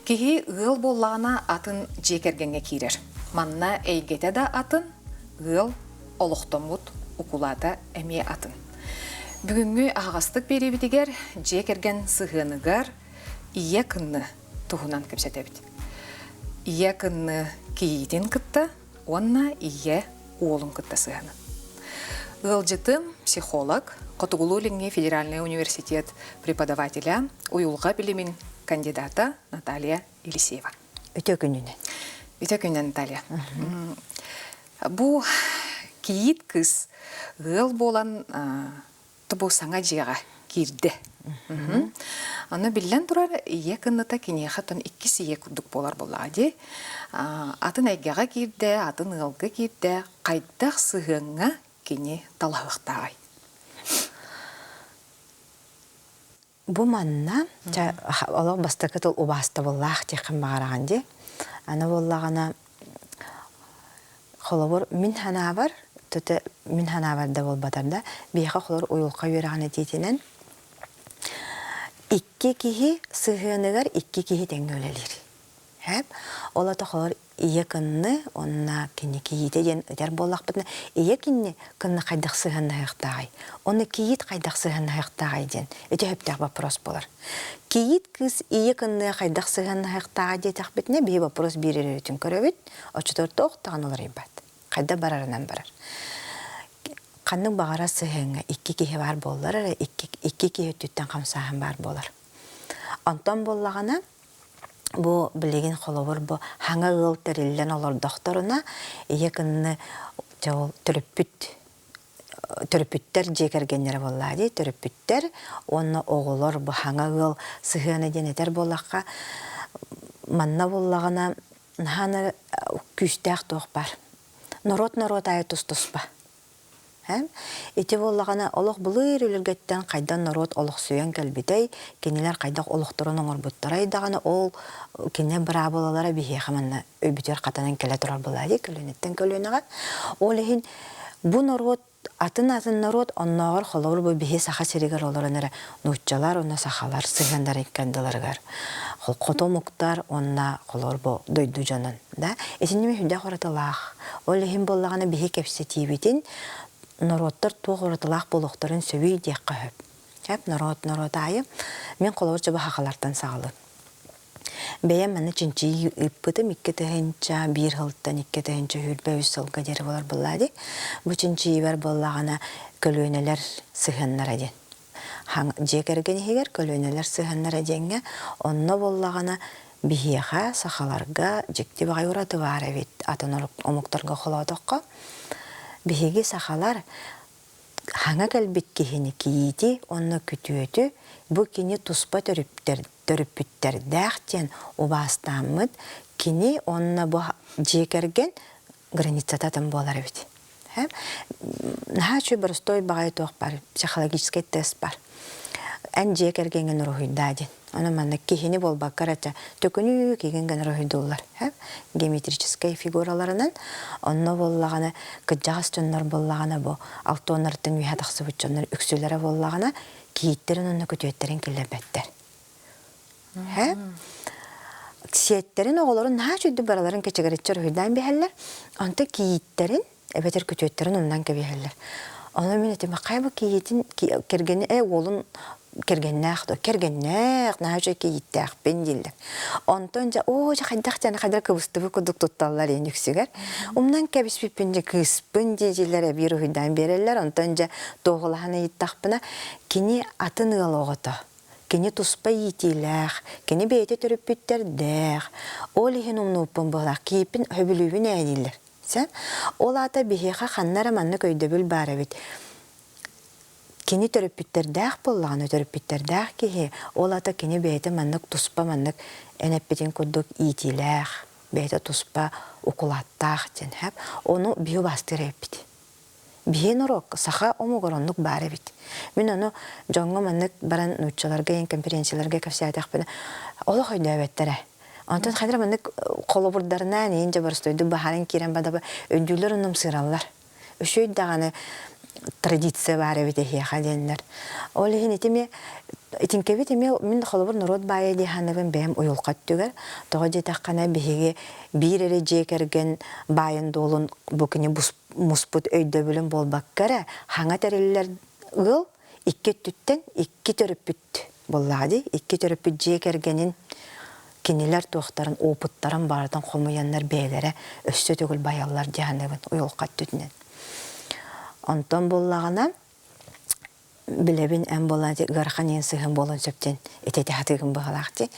Кихи ыл боллағына атын жекергенге кирер. Манна әйгете да атын, ыл олықтомут укулата әме атын. Бүгінгі ағастық беребітігер жекерген сығыныгар ие кынны туғынан көпсетебіт. Ие кынны кейден кытта, онна ие уолын кытта сығыны. Ылжытым психолог, Котугулулинге федеральный университет преподавателя, уюлға білімін кандидата Наталья Елисеева. Өте күнінен. Өте күнінен, Наталья. Бұл кейт кыз ғыл болан тұбу саңа жиға кирді. Аны білден тұрар, екінніта кенеға тон 2 сие күрдік болар болады. Атын әйгеға кирді, атын ғылғы кирді, қайдақ сығыңа кене талағықтағай. Бу манна олог бастакытыл убаста боллах текин багараганди. Аны боллагана холобор мин ханабар, төтө мин ханабарда болбатарда бияка холор уюлка бераганы тетинен 2 кихи сыгыныгар 2 кихи теңгөлелер. Хеп, олата холор иекынны онна кини киите ден өтер боллак битне иекинни кынны кайдак сыгынна хактагай. Оны киит кайдак сыгынна хактагай ден. Өтө хөптөк вопрос болар. Киит кыз иекынны кайдак сыгынна хактагай детак битне бе вопрос берер үтүн көрөбүт. Очтор токтаган олар ибат. Кайда барарынан барар. Канның багара сыгынга 2 кихи бар боллар, 2 кихи өттүттөн камсахан бар болар. Антон боллагана бу билеген холовор бу хаңа ыл терилен олар докторуна якынны жол төрөпүттер жекергенер боллады. Төрөпүттер онна оголор бу хаңа ыл сыгыны денетер боллакка манна боллагана хана күстәк тох бар. Народ ай тустуспа. Эти боллагана олох булыр үлгеттен кайдан народ олох сүйен келбитей, кенелер кайдак олохторунун орбуттарай даганы ол кене бара болалара бие хаманна өбүтөр катанан келе турар булады, көлөнөттөн көлөнөгө. Ол эхин бу народ атын народ онногор холор бу бие саха серигер олорунара нуччалар, онна сахалар сыгандар иккендилергер. Хол котомуктар онна холор бу дойду жанын, да? Эсинеме хүдө хораталах. Ол эхин боллагана бие кепсетибитин народтар туғырытылақ болуқтарын сөбей дек қөп. Хәп народ айы, мен қолауыр жабы хақалардан сағылы. Бәйім мәні чынчы үппіті меккеті хэнча, бір ғылттан иккеті хэнча хүрбә үз сылға дері болар болады. Бұ чынчы үйбәр болағана көлөнелер сығыннар әден. Жекерген егер көлөнелер сығыннар әденге, онна болағана бейеға, сақаларға жекті бағай ұраты бар әвет, атын омықтарға қолаудыққа. Беги сахалар хаңа калбит кихини киити онна күтүөтү бу кини туспа төрүппүттер дактен убастамыт кини онна бу жекерген границататын болар бит. Нахачу простой багай тох бар, психологический тест бар. Эн жекергенген рухуйдадин. Она манна кихини болбаккарача төкөнү кигенген рухуйдулар. Геометрический фигураларынан онно боллагана кыжастыннар боллагана бу алтоннардын вихатаксы бучоннар үксүлөрө боллагана кийиттерин онно көтөттерин келебеттер. Сиеттерин оголорун нахачуйду бараларын кечегеречер рухуйдан бехеллер. Онта кийиттерин эбетер көтөттерин ондан кебехеллер. Она мен этим кайбы киитин кергени олун кергеннәк нәҗә киттәк бендилдер. Антонҗа жа хәддәк җаны хәдәр кыбыстыбы кудык тутталлар инексигәр. Умнан кәбис пипенҗе кыз бендиләре бирүдән берәләр антонҗа тогланы иттәкпына кини атын ялогыта. Кини туспа итиләр, кини бейте төрүп биттердәк. Ол ихен умнупын була кипин хөбүлүбүн әдиләр. Сән олата бихеха ханнара манны көйдөбүл бара бит. Кини төрөпүттердәк боллаган төрөпүттердәк ки олата кини бейте маннык туспа маннык энеппетин кудук итиләк, бейте туспа укулаттак ден хәп, оны бию бастырып бит. Биенорок саха омогоронлук бары бит. Мен аны жаңга маннык баран нуччаларга, конференцияларга капсаятак бен ола хойдабеттер. Антон хәдер маннык колобурдарына ненҗе бар стойды бахарын кирен бада өндүлөр уным сыраллар. Өшөй даганы традиция бар бит хеха деннер. Ол хинетиме итинкебитиме мин холбор народ бая ди ханабын бем уйулкат түгер. Тога жетаккана биһиге бир эре жекерген байын долун букини муспут өйдө билен болбаккара хаңа тереллер ыл икки түттен икки төрөпүт боллади. Икки төрөпүт жекергенин кинилер туохтарын опыттарын бардан хомуяннар бейлере өссө түгүл баяллар жаһаныбын уйулкат түтүнен. Онтон боллагана билебин эм болады гархан енсыгын болон сөптен этете хатыгын багалакты.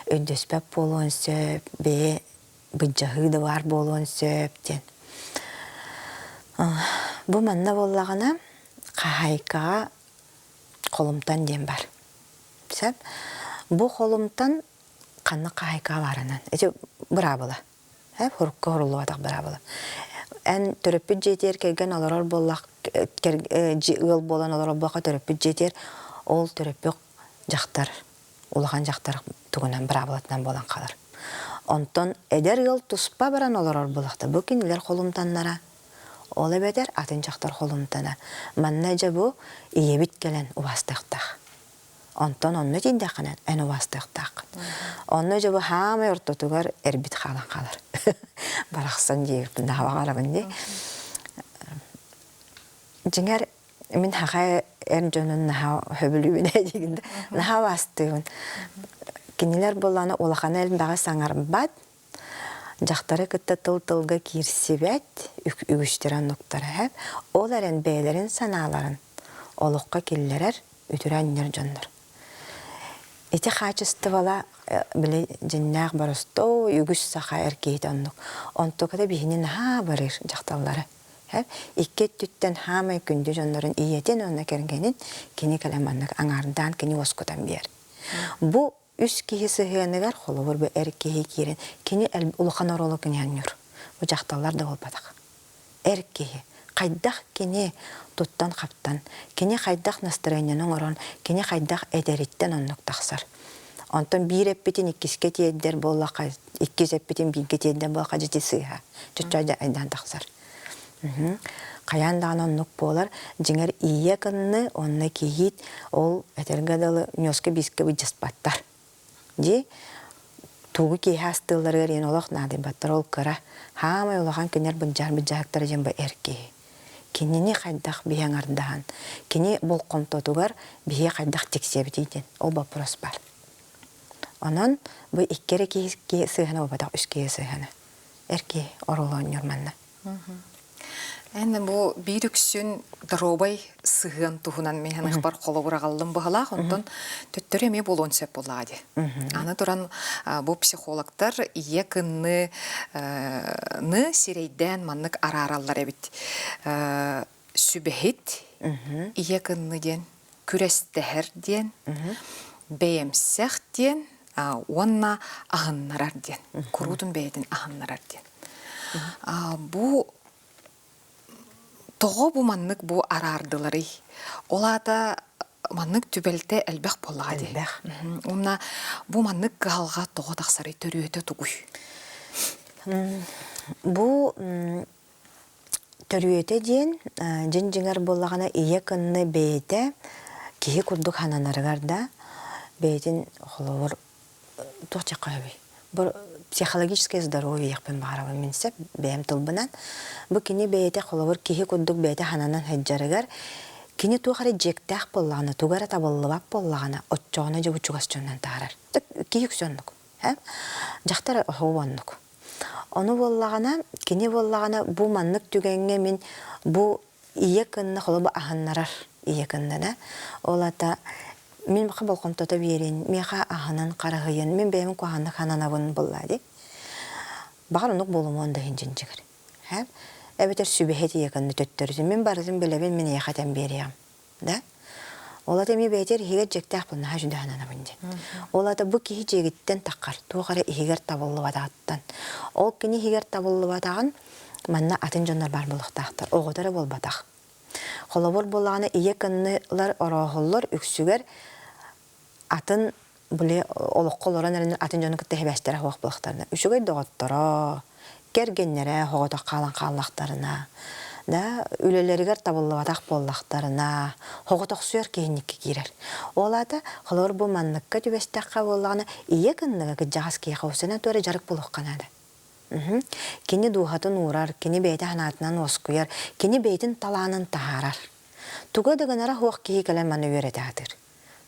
Өндөспөп болон сөп бе быжжагы да бар болон сөптен. Бу манна боллагана кахайкага колумтан дем бар. Сөп бу колумтан канны кахайкага баранан. Эти бырабыла. Хорукка хорулуа так бырабыла. Эн төрөпүт жетер келген аларар боллак ыл болан аларар боллакка төрөпүт жетер ол төрөпүк жактар улаган жактар тугунан бырабылатынан болан калар. Онтон эдер ыл туспа баран аларар болакта бу кинилер колумтаннара ол эбедер атын жактар колумтана. Манна жабу иебит келен убастыктак. Онтон онны тиндаканан эн убастыктак. Онны жабу хама ортотугар эрбит халан калар. Барахсан жегип нава карабынды. Жиңер мен хага эржөнүн нава хөбүлүбүнө дегенде нава бастыгын. Кинилер боланы улахана элин дагы саңарым бат. Жактары кытта тыл-тылга кирсебет үгүштөрөн ноктары хеп. Оларын бейлерин санааларын олукка киллерер үтүрөннөр жоннор. Эти качествовала биле жиннак барысто үгүс саха эркейт оннук. Онтукада бихинин ха барыр жакталлары. Икке түттен хамай күндү жоннорун иетен онна кергенин кини каламаннык аңардан кини оскотан бер. Бу үс кихи сыгыныгар холовор бу эркеги кирен кини улахан оролу кини аннюр. Бу жакталлар да болбадак. Эркеги кайдах кини туттан каптан, кини кайдах настроениянын орон, кини кайдах эдериттен оннук таксар. Онтон бир эппитин иккиске тиеддер боллака, иккис эппитин бирге тиеддер боллака жити сыйха. Чучайда айдан таксар. Каян даан оннук болар, жиңер ие кынны онна киит, ол этергадалы нёска биске быжаспаттар. Ди тугу кихастыллары рен олох нады баттар ол кыра. Хамай олахан кенер быжар-быжактар жемба эрки. Кинини кайдах бияңардаан, кини бол комтотугар бие кайдах тексебитиден. Ол вопрос бар. Онон бу иккере ки сыгана болбадак үскее сыгана. Эрки оролон юрманна. Әнді бұл бейріксін дробай сығын тұғынан мен бар қолы бұрағалым бұғалақ, онтан төттір еме бұл онсеп болады. Аны тұран бұл психологтар екінні серейден маннық ара-аралар әбіт. Сүбәхет екінні ден, күрестәхір ден, бәйемсәқ ден, онна ағыннарар ден, күрудың бәйден ағыннарар ден. Бұл тоғы бұ маннық бұ арардылары. Олада маннық түбелте әлбәқ болады. Онна бұ маннық ғалға тоғы тақсары төріөті тұғый. Бұ төріөті ден жин-жиңар болағана ие күнні бейте кейі күрдік хананарғарда бейтін қолуыр тоқчаққа өбей. Бұл психологическое здоровье яқпен бағарабы менсеп бәйім тұлбынан. Бұл кені бәйте қолуыр кейі күрдік бәйте хананан хаджарығар кені туғары жектәқ болағына, туғары табылыбап болағына отчоғына жа бұчуғас жоннан тағарар. Кейік жоннық. Жақтар оғуаннық. Оны болағына, кені болағына бұл маннық түгенге мен бұл ие күнні қолы бұл ағыннарар ие күнні. Олата мен бақы болқымтота берен, меға ағынан қарағыйын, мен бәймін қоғаны қананабын болады. Бағар ұнық болуmu онда хенжін жігір. Әбетер сүбәхет екінні төттірізін, мен барызын білебен мен еқатан берем. Олата мен бәйтер егер жектәқ бұлына жүнді қананабын ден. Олата бұл кейі жегіттен таққар, туғары егер табылы бадағыттан. Ол кені егер табылы бадағын, манна атын жондар бар болықтақтар, оғыдары бол бадақ. Қолабыр болағына ие күннілер орағылыр, үксігер, атын бұле олыққол оран әрінер атын жоны күтті хебәстері хоқ болықтарына. Үшігер доғыттыра, кергенлері хоғыта қалан қаллақтарына. да үлелеригер табыллыбатак боллактарына хоготок сүйөр кейинникке кирер. Олата холор бу манныкка түбестакка боллагана ие кынныга кыжагас кие хосена төре жарык болукканада. Кини дуухатын урар, кини бейте ханатынан оскуяр, кини бейтин талаанын тахарар. Туга дыгынара хуак кии кален маны үйретатыр.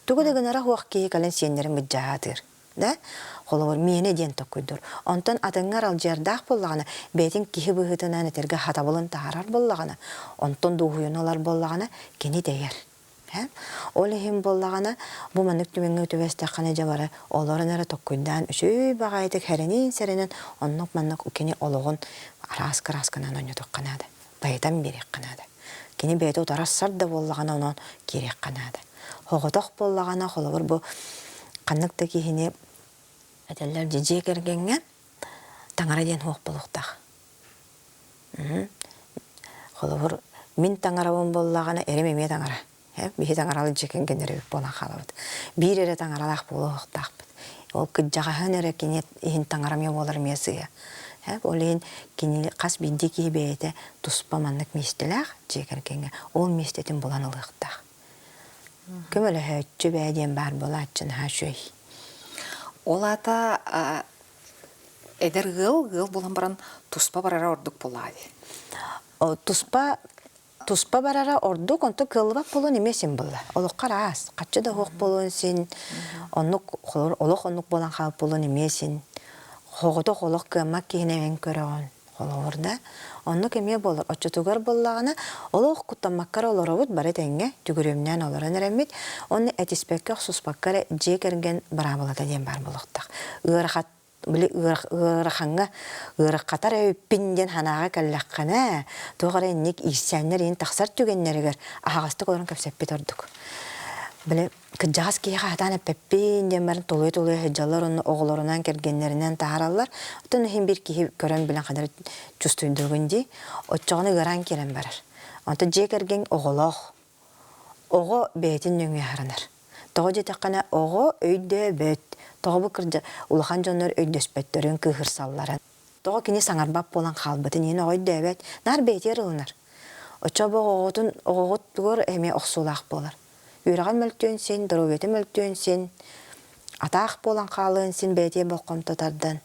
Туга дыгынара хуак кии кален сиеннерин быджаатыр. Да? Холовор миене ден токуйдур. Онтон атыңар алжардах боллагана, бейтин кихи быхытынан этерге хатабылын тахарар боллагана, онтон дуухуйуналар боллагана кини дейер. Ол хим боллагана бу маннык түмеңге төбестаккана жабара олорун ара токкуйдан үшөй багайтык херенин серенен оннук маннык укени ологун арас-красканан оньотукканада. Байтан берекканада. Кини бейте утарассар да боллагана онон кирекканада. Хоготок боллагана холовор бу канныкта кихини этеллер жеже кергенге таңара ден хуак болуктак. Холовор мин таңарабын боллагана эремеме таңара. Бихи таңаралы жекен генеребек болан қалабыд. Бир эре таңаралақ болуқтақпыд. Ол кыджағахан эре кенет ихин таңараме болар месіге. Ол ихин кенелі қас бинде кей бейте туспа маннык местелақ жекергенге. Ол местетін болан ылықтақ. Көмөлі хөтчі бәден бар бола атчын ха шөй. Ол ата эдер гыл болан баран туспа барара ордук болады. Туспа барара ордук онто кылбак болон эмесин булла. Олукка рас, каччы да хок болон син. Олук оннук болан халп болон эмесин. Хогото холок кымак кийинемен көрөгөн. Холорда оннук эме болор. Очотугар боллагана олук куттамаккар олоробут бары тенге түгүрөмнөн олорон эремит. Онны этиспекке суспаккар жекерген барабылата ден бар болуктак. Ырахат ыраханга ыраккатар өппинден ханага каллаккана тогаренник исәннерин таксар түгеннеригер агасты колорун кепсеппит ордук. Биле кыжагас кийга хатан пеппинден барын толой хыжалар онны оголорунан кергеннеринен таараллар. Отон хим бир кихи көрөн билен кадар чустуйдугунди отчогону гыран келен барар. Онто жекерген оголох. Ого бетин нөңө харанар. Того жетаккана ого өйдө бөт. Того бу кыржа улахан жоннор өйдөспөттөрүн кыхырсалларын. Того кини саңарбап болан халбытын ени ойдө бөт. Нар бетер ылынар. Очобо огот тугор эме оксулак болар. Үйраган мөлтөн сен, доровети мөлтөн сен, атаах болан калын сен бете бокком тотардан.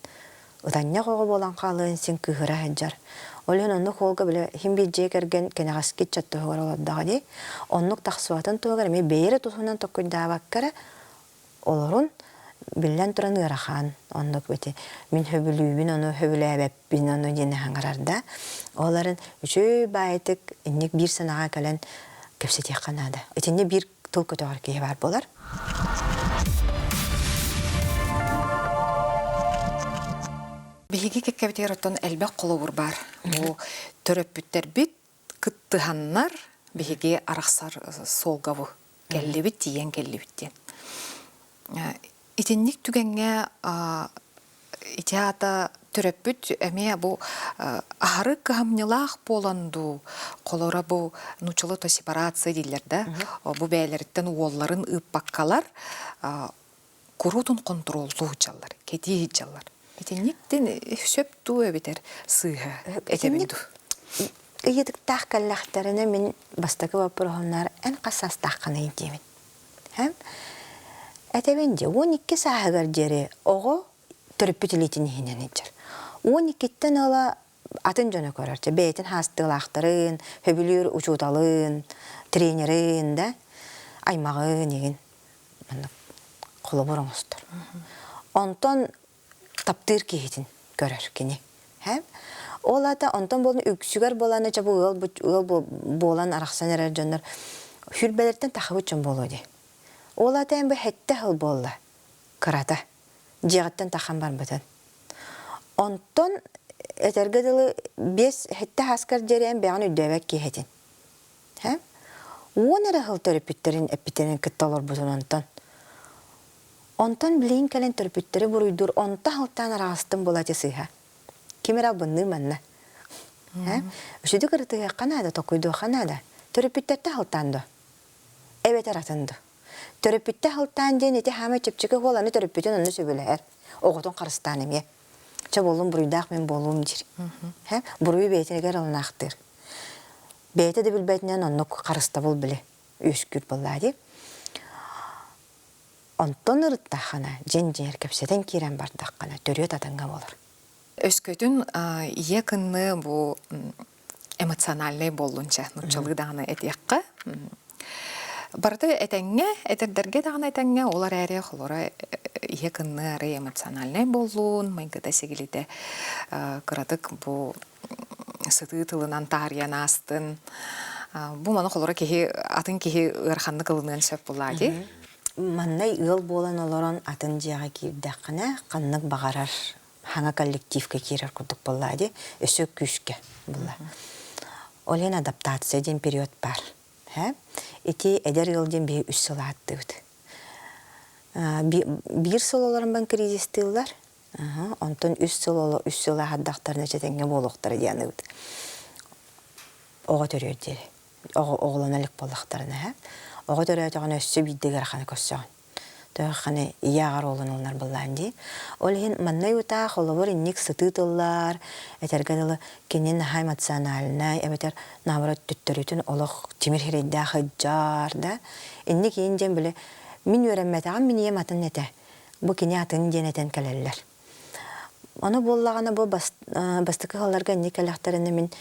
Утанья кого болан калын сен кыхыра хеджар. Олен оннук холга биле химби жекерген кенегаскит чаттыгыр оладдагы. Оннук таксуатын тугар эме бейре тусунан токкуйдабаккара олорун биллен туран ырахан. Оннук бете мин хөбүлүүбүн ону хөбүлэбеппин ону дене хаңарарда. Оларын үчөй байтык инник бир санага кален кепсетек канада. Этинде бир тыл көтөгөр кээ бар болар. Биһиги кеккебитер оттон элбек колобур бар. Бу төрөппүттер бит кыттыханнар биһиги араксар солгабу келлибит тиен келлибиттен. Итинник түгенге итеата төрөппүт эме бу ахары кыхамнылах боланду колора бу нучулото сепарация дилер да. Бу бээлерден уолларын ыппаккалар курутун контролдуу жаллар, кети жаллар. Итинниктен сөп туу битер сыйга этебинду. Ийдик тахкаллахтарына мен бастакы вопросунар эн кассас тахканы идемин. Этебинде 12 саагар жере ого төрөппүтүлитин хинен эжер. 12-тен ала атын жона көрөрчө бетин хастылактарын, хөбүлүр учуталын, тренерин да аймагы неген мына колобороңостор. Онтон таптыр кейтин көрөр кини. Олата онтон болун үксүгөр боланы жабы ыл болан араксан эрер жоннор хүрбелерден тахыбы чон болуди. Олата эмбе хетте хыл болла. Карата. Жегаттан тахан бар бытын. Онтон этергедылы 5 хетте хаскар жерен бяган үдөбөк кейтин. Уонера хыл төрөпүттерин эпитерин кытталар бутун онтон. Онтон билейин кален төрөпүттери буруйдур, онта хылтан арастын болати сыйха. Кимера бынны манна. Үшүдү кырытыга канада токуйду канада. Төрөпүттерте хылтанды. Эбет аратынды. Төрөпүтте хылтан ден эти хама чепчеге холаны төрөпүтүн онну сөбөлөр. Оготон карыстан эме. Ча болум буруйдак мен болум жир. Буруй бетинегер алынактыр. Бәйті де білбәйтінен оннық қарыста бұл білі өскүр болады. Онтон ұрыттаққана, жен-жер кәпсетен керен бардаққана, төрет атанға болыр. Өскөтүн екінні бұл эмоциональный болунча, нұрчылы дағаны әтеққа. Барды әтәңге, әтердерге дағаны әтәңге, олар әрі қолора екінні әрі эмоциональный болуын, майгыда сегіліде қырадық бұл сыты тылынан тариян астын. Бұл маны қолора атын кеге ұрқанды қылынан сөп болады. Маннай ыл болан оларан атын жаға кирдаққана, қаннық бағарар, хаңа коллективке керер күрдік болады, өсі күшке бұла. Олен адаптация ден период бар. Эти эдер ылден бей үс сыла атты өт. Бір сыл оларын бан кризистылар, онтон үс сыла хаддақтарына жетенге болуқтары дияны өт. Оға төрер дері, оғыланалық болуқтарына. Оға төрер өтіғаны өссі бейдігер қаны көссіған. Төханы яғар олын олар бұлланды. Олеген маннай өта қолыбыр иннек сытытылар, әтергенілі кенен нахай эмоционалына, әбетер намырат түттіретін олық темір херейді қыджар да. Иннек ең жен білі, мен өрәмметіған мен ем атын әті. Бұл кене атын ден әтен кәлелілер. Оны боллағаны бұл бастықы қаларға иннек әліқтарыны мен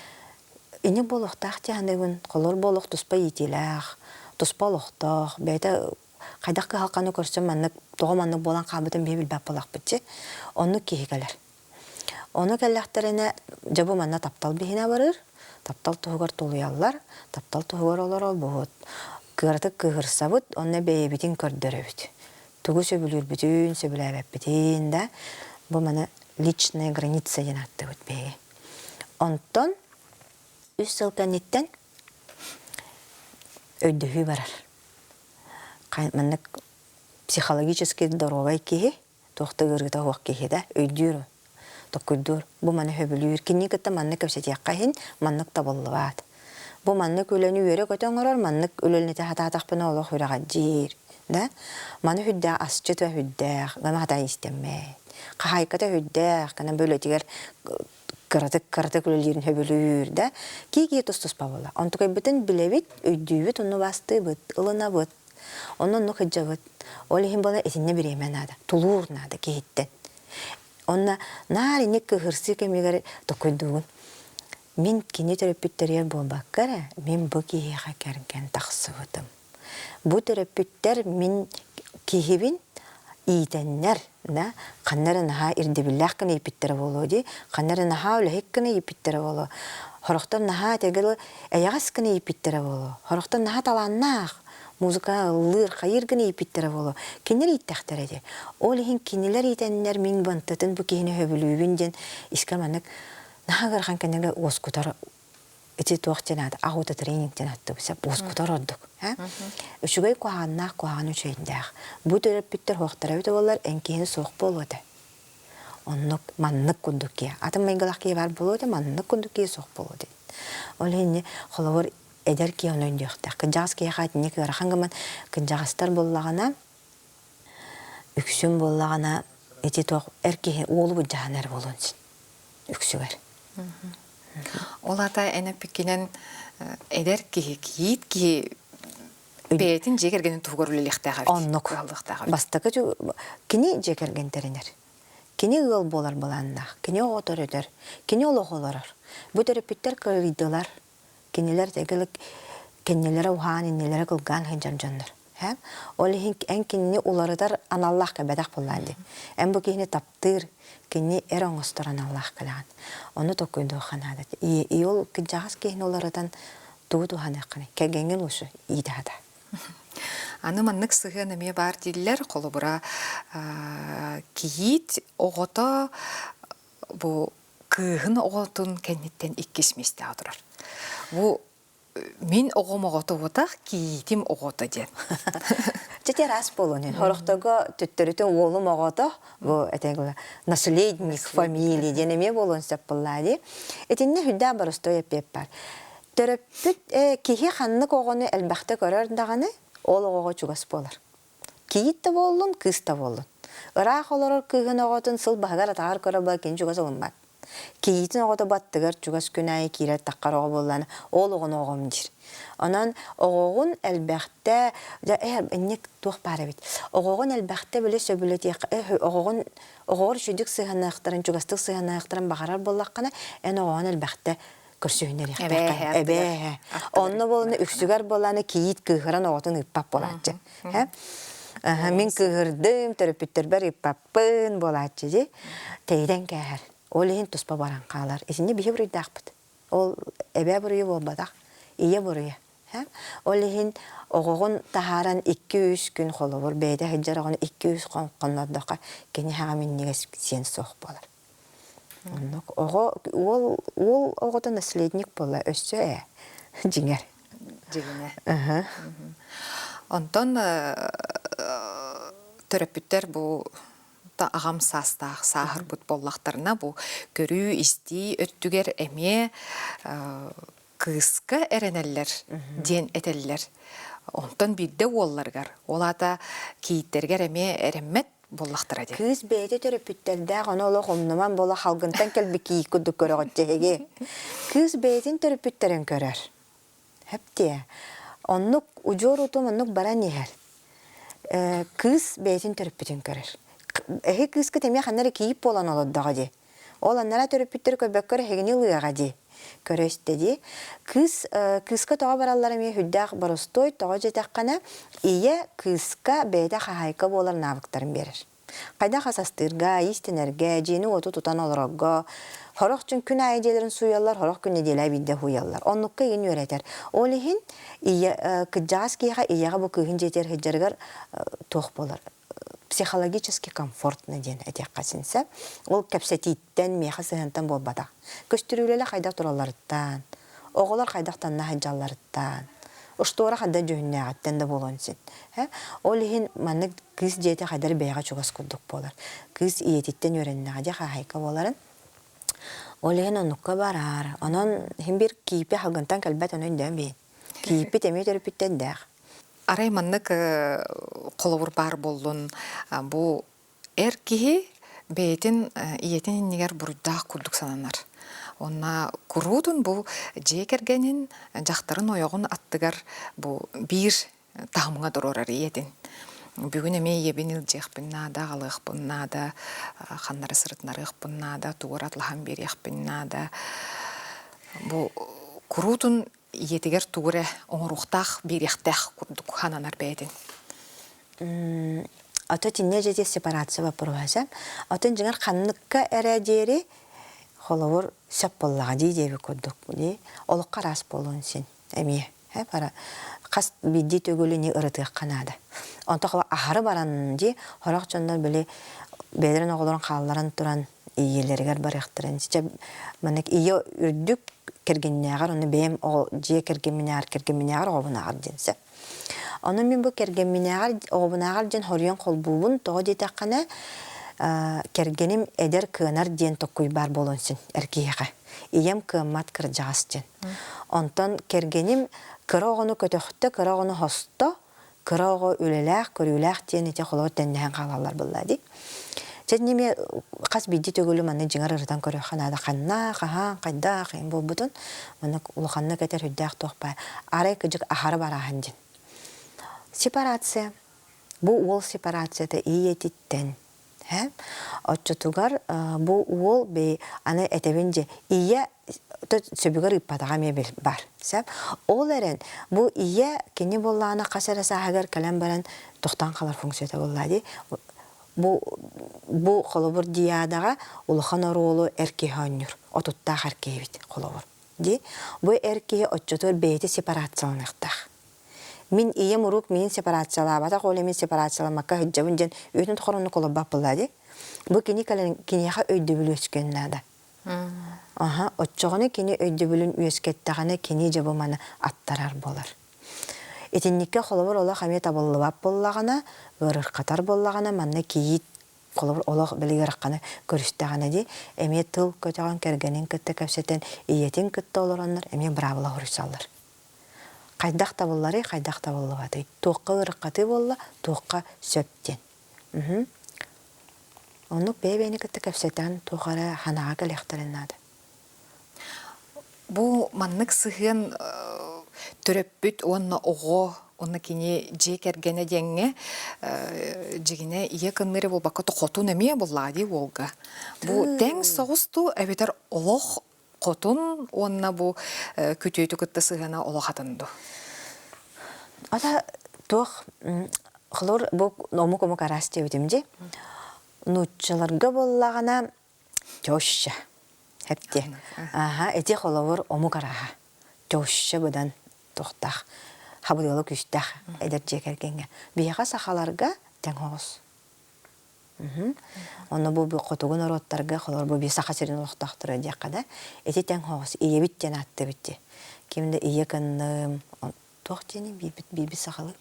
ине болуқтақ тияндығын, қолыр болуқ тұспа етеләқ, тұспа олуқтақ, бәйті қайдаққы халқаны көрсем тоғыманның болан қабытын бейбіл бәп болақ бітсе, оны кейі кәлер. Оны кәліқтарына жабы манна таптал бейіне барыр, таптал тұғығыр тұлыялар, таптал тұғығыр олар ол бұғыт. Кығыртық кығырса бұд, оны бейбітін көрдірі бүт. Тұғы сөбілір бүтін, сөбілі әбәп бүтін да, бұл маны личная граница ден атты бұд бейі. Онтон, үс сылқанеттен өйдігі барар. Маннык психологически здоровый кеге, тоқты ғырғыта хуақ кеге да, өйдүр, тоққырдур. Бұ маны хөбілуір. Кенне кітті маннык көпсетияққа хен, маннык табылы бад. Бұ маннык өлені өрі көтен ғырар, маннык өлелінеті хата-атақпына олық үріға жер. Маны хүддәқ, асчыт ва хүддәқ, ғана хатан істемей. Қағайқыта хүддәқ, ғана бөлетігер кырдык өлелерін хөбілуір. Кеге тұс-тұспа бола. Онтықай бүтін білевет, өйдүйбет, оны басты бұд, ылына бұд. Onun nuk hıcavıt. Olihim bana etinne bir yemen adı. Tulur nadı kehitten. Onna nari nekke hırsı kemigari dokuyduğun. Min kini terapütteriyer bu bakkara. Min bu kihiye kerken taksıvıdım. Bu terapütter min kihibin iyitenler. Kanları naha irdibillah kini ipittere bolu di. Kanları naha ulahik kini ipittere bolu. Horoktan naha tegeli ayağız kini ipittere bolu. Horoktan naha talannak. Музыка лыр хайыр гыны ипиттер болу. Кинер иттәхтер эди. Ол хин кинелер итеннер мин бантатын бу кине хөбүлүбүн ден искаманык нагырхан кенеге оскутар эти тоқтенады. Агута тренингтен атты бисә оскутар ордук, ха? Үшүгөй куанна куан үчөйдәк. Бу терапевттер хоктара бит болар энкени сок болуды. Оннук маннык кундукке. Атым майгалакке бар болуды, маннык кундукке сок болуды. Ол хин холовор Эдер ки оны өндіқтақ. Кінжағыз кей қайтын екі ғарақанғыман кінжағызтар боллағана, үксін боллағана, әте тоқ әркеге олы бұд жағанар болуынсын. Үксігер. Олата әні пікінен әдер кей кейт кей бәйтін жекергенін тұғырылылықтағы. Оннық. Бастықы кені жекергентерінер. Кені ғыл болар боланнақ. Кені оғытыр өдер. Кені олық оларар. Бұ терапевттер кірділар. Kendiler tegelik kendilere uhan innelere kılgan hıncan canlar. Olihink en kenni ularıdar anallah kabedak bullandı. En bu kihini taptır, kenni eroğustur anallah kalan. Onu tokuydu xanadat. İyol kıcağız kihini ularıdan tuğdu hanakını. Kegengin uşu iydi hada. Anımanlık sığı neme var diller kolu bura kiyit oğuta bu kığın oğutun kenditten ikkismeste adırar. Bu min oğum oğutu otaq kiyitим oğutu den. Çete ras bolun. Horoktaga tüttürütün oğlum oğutu bu etegula naslедник familii deneme bolun sapılladı. Etinne hüdda barısto yapar. Terapöt kihi xanlık oğunu elbaqta görür dağını ol oğu çugas bolar. Kiyit de bolun, kız da bolun. Iraq olar kığın oğutun sıl bağar atar görür kençugas olunmaz. Киитин оғыда баттығыр чугас күнәйі кирер таққар оғы болланы, ол оғын оғым жир. Онан оғығын әлбәқті, әннек туақ бары бит. Оғығын әлбәқті біле сөбілет оғығыр шүдік сығанақтарын, чугастық сығанақтарын бағарар боллаққана, ән оғығын әлбәқті көрсүйінер яқтаққа. Әбәе. Онны болыны үксігер боланы киит күйгіран оғытын ұппап болатчы. Мен күйгірдім, төрөпіттер бәр ұппаппын болатчы де. Тейден кәр. Ол ең тұспа баран қалар. Есінде бейе бұрыйды ақпыд. Ол әбә бұрыйы болбадақ. Ие бұрыйы. Ол ең оғығын тахаран 2-3 күн қолы бол. Бәйді хеджар оғын 2-3 қонладыққа кені хаға меннеге сен соқ болар. Ол оғыда наследник бола. Өссі жеңер. Жеңер. Онтон төрөпүттер бұл ағам састақ, сағыр бұт боллақтарына бұл көрі, істі, өттігер әме кысқы әренелер, ден әтелілер. Онтон бірді олларғар. Олата кейіттергер әме әріммет боллақтыра де. Кыз бәйді төрөпүттерді ғаны олы ғымныман бола халғынтан кәлбі кейік күдік көрі ғыттеге. Кыз бәйдің төрөпүттерін көрер. Әпте. Оннук ұжор ұтым оннук бара нехер. Кыз бәйдің төрөпүтін көрер. Эхи кызка теме ханнары кийип болан олоддага де. Ол аннара төрөпүттөр көбөккөр хегини лыга де. Көрөстө де. Кызка тога бараллары ме хүддак боростой тога жетаккана ие кызка бейда хахайка болар навыктарын берер. Кайда хасастырга, истенерге, жени оту тутан олорогго, хорок чүн күн айделерин суяллар, хорок күн неделай бидде хуяллар. Оннукка ген өретер. Ол ихин кыджагас кийга ияга бу кыгын жетер хеджаргар тох болар. Психологически комфортны ден әтек қасынса, ол кәпсәтейттен меха сығантан болбада. Көстірулелі қайдақ тұраларыттан, оғылар қайдақтан нахаджаларыттан, ұштуара қайда жөніне ағаттан да болуынсын. Ол ең маны кыз жеті қайдар бәйға чуғас күрдік болар. Кыз иететтен өреніне ғаде қайқа боларын. Ол ең оныққа барар. Онын хем бір кейіпе қалғынтан кәлбәт оның дөм бейін. Кейіпе теме төріпіттен дәқ. Арай маннык қолауыр бар болдun bu erkihi beytin iyetin niger burda kulduk sananlar. Ona kurudun bu jekergenin jақтарын oyogun attıgar bu bir tahmına dororar iyetin. Бүгін эме ебенил жекпин нада, галыгпын нада, ханнары сырытнарыгпын нада, тугар атлахан берекпин нада. Bu kurudun иетигер тугре оңруқтақ беректақ курдук хананар бәйден. Ото тинне жете сепарация вапырвазам. Отын жыңар қанныққа әрәдері холовор сөп боллаға дейдебі курдук. Олыққа рас болуын сен. Әме. Қас бидді төгіліне ұрытық қанады. Онта қала ахары баранын де, хорақ жондар біле бәдірін оғыларын қалаларын тұран иелергер бар яқтырын. Манек ие үрдік кергеннәгәр, оны бәйім же кергенминәгәр оғыбынағар денсі. Оны мен бұл кергенминәгәр оғыбынағар ден хориян қолбуын тоғы детаққана кергенім әдер кығынар ден тоққой бар болынсын әркейеға. Ием кығымат кіржағас ден. Онтан кергенім кірі оғыны көтіқті, кірі оғыны хосты, кірі оғы өлеләқ, көріләқ ден ете қолауы тәннәген қалалар болады. Жәднеме қас бейді төгілі мәні жыңар ұрыдан көрі қанады қанна, қахан, қайда, қиын бол бұтын. Мәні ұлықанна кәтер үддәқ тоқпай. Арай күжік ахары бар ағын ден. Сепарация. Бұл ол сепарацияда иететтен. Отчытугар бұл ол бей аны әтебенде ие сөбігір ұппатаға мебел бар. Ол әрін бұл ие кені боллағына қасараса ағар кәлем баран тоқтан қалар функцияда болады. Бұл қолыбыр диядаға ұлыған оролу әркеге өнір. Отуттақ әркеге бит қолыбыр. Бұл әркеге отчытуыр бейті сепарацияланықтақ. Мен ие мұрук мен сепарациялабата, қолы мен сепарацияламаққа хүджабын жен өтін тұқырыны қолы бап болады. Бұл кенеға өйді білі өскенлады. Отчығыны кене өйді білін өскеттіғаны кене жабы маны аттарар болар. Етіннікке қолыбыр олақ әме табылы бап болағына, өрір қатар болағына, манны кейет қолыбыр олақ білігер аққаны көрістіғаны де, әме тыл көтіған кәргенін күтті көпсеттен иетін күтті олыранлар, әме бравыла ұрысалар. Қайдақ табыллары, қайдақ табылы бады. Тоққа ұрыққаты болла, тоққа сөптен. Onu bebeni kıtı köpseten tuğara hanağa kalektarınnadı. Бу маннык сыһын төрөппүт онна ого онна кини жекергене деңге жигине ие кынныры болбакка тохотун эмие буллади волга. Бу тең соғусту эбетер олох котун онна бу күтөйтү кытты сыһына олохатынду. Ата тух хлор бу ному кому карасте өтемже. Нуччаларга боллагана жошша. Хепте. Аха, эти холовор ому караха. Жошша будан тохтах. Хабыдылы күстах эдер жекергенге. Бияга сахаларга тең хоос. Оны бу котугун ороттарга холор бу бисаха серин олохтактыр дияқада. Эти тең хоос иебит жанатты битти. Кимде ие кынным тох жени биби сахалы.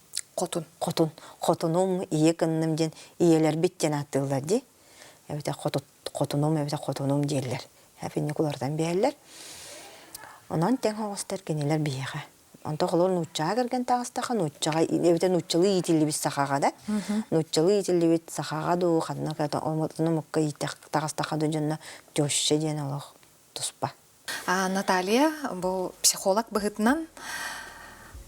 Котунум ие кынным жен иелер бит жанаттылар ди. Эбите котунум жерлер. Хәпинне кулардан биярлар. Онан тең хоостар кенелер бияга. Онто холор нуччага кирген тагыстаха нуччага эбите нуччылы итилли бис сахага да. Нуччылы итилли бит сахага ду ханна ката омутны мукка итак тагыстаха ду жонна жошше ден олох туспа. Наталья бу психолог быгытынан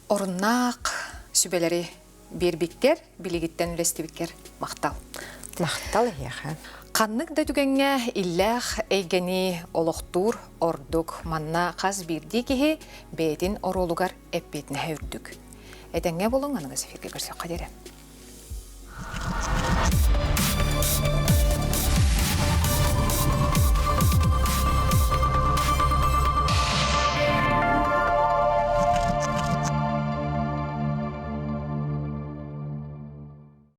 оруннак сүбелери бербиккер, билигиттен үлестибиккер мактал. Мактал яха. Каннык да түгенге иллах эйгени олохтур ордук манна каз бирди кихи бетин оролугар эппетне хөрдүк. Этеңге болуң аныңыз эфирге көрсөк кадере.